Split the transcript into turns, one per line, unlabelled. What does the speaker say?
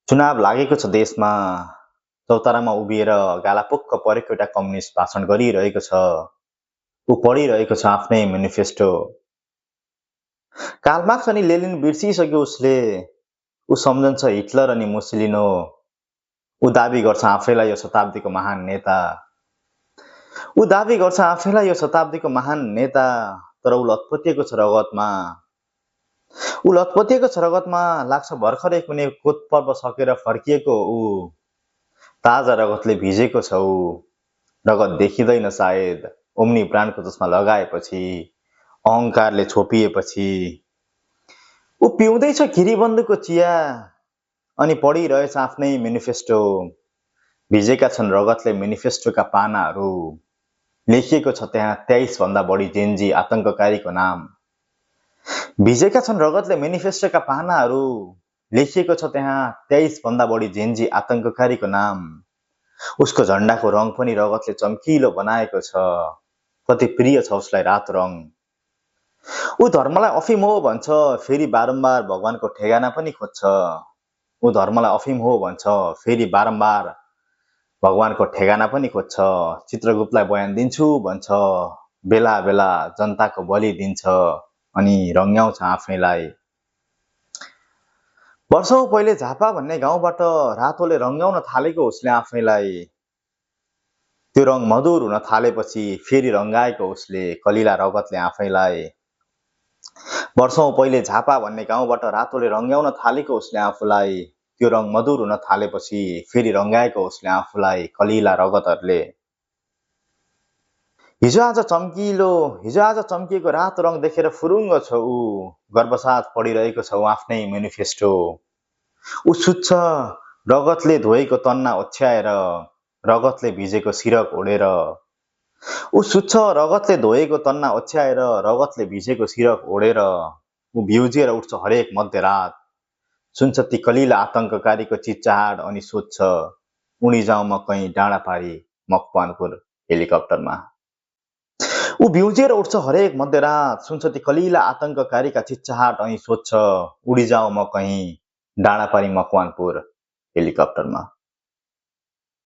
चुनाव लागेको छ देशमा। चौतारामा उभिएर गालापुक्क परेको एउटा कम्युनिस्ट भाषण गरिरहेको छ। ऊ पढिरहेको छ आफ्नै मेनिफेस्टो। कार्ल मार्क्स अनि लेनिन बिर्सिसक्यो उसले। ऊ सम्झन्छ हिटलर अनि मुसोलिनो। ऊ दाबी गर्छ आफैलाई यो शताब्दीको महान नेता। ऊ दाबी गर्छ आफैलाई यो शताब्दीको महान नेता। तर ऊ लतपतिएको छ रगतमा। ऊ लतपतिएको छ रगतमा। लाग्छ भर्खरै कुनै कोत पर्व सकेर फर्किएको ऊ। ताजा रगतले भिजेको छ ऊ। रगत देखिँदैन सायद ओम्नी ब्रान्डको चस्मा लगाएपछि, अहङ्कारले छोपिएपछि। ऊ पिउँदैछ गिरीबन्धुको चिया अनि पढिरहेछ आफ्नै मेनिफेस्टो। भिजेका छन् रगतले मेनिफेस्टोका पानाहरू। लेखिएको छ त्यहाँ 23 भन्दा बढी जेन्जी आतंककारीको नाम। भिजेका छन् रगतले मेनिफेस्टोका पानाहरू। लेखिएको छ त्यहाँ 23 भन्दा बढी जेन्जी आतंककारीको नाम। उसको झण्डाको रङ पनि रगतले चम्किलो बनाएको छ। कति प्रिय छ उसलाई रातो रङ। ऊ धर्मलाई अफिम हो भन्छ, फेरि बारम्बार भगवानको ठेगाना पनि खोज्छ। ऊ धर्मलाई अफिम हो भन्छ, फेरि बारम्बार भगवानको ठेगाना पनि खोज्छ। चित्रगुप्तलाई बयान दिन्छु भन्छ, बेला बेला जनताको बलि दिन्छ अनि रङ्ग्याउँछ आफैलाई। वर्षौं पहिले झापा भन्ने गाउँबाट रातोले रङ्ग्याउन थालेको उसले आफैलाई। त्यो रङ मधुर हुन थालेपछि फेरि रङ्गाएको उसले कलिला रगतले आफैलाई। वर्षौं पहिले झापा भन्ने गाउँबाट रातोले रङ्ग्याउन थालेको उसले आफूलाई। त्यो रङ मधुर हुन थालेपछि फेरि रङ्गाएको उसले आफूलाई कलिला रगतहरूले। हिजो आज चम्किएको रातो रङ देखेर फुरुङ्ग छ ऊ। गर्वसाथ पढिरहेको छ ऊ आफ्नै मेनिफेस्टो। ऊ सुत्छ रगतले धोएको तन्ना ओछ्याएर, रगतले भिजेको सिरक ओढेर। ऊ सुत्छ रगतले धोएको तन्ना ओछ्याएर, रगतले भिजेको सिरक ओढेर। ऊ भ्युजिएर उठ्छ हरेक मध्यरात। सुन्छ ती कलिला आतंककारीको चिच्चाहाट अनि सोध्छ, उडी जाउँ म कहीँ डाँडा पारी मकवानपुर हेलिकप्टरमा। ऊ भ्युजिएर उठ्छ हरेक मध्यरात। सुन्छ ती कलिला आतंककारीका चिच्चाहाट अनि सोध्छ, उडी जाउँ म कहीँ डाँडा पारी मकवानपुर हेलिकप्टरमा।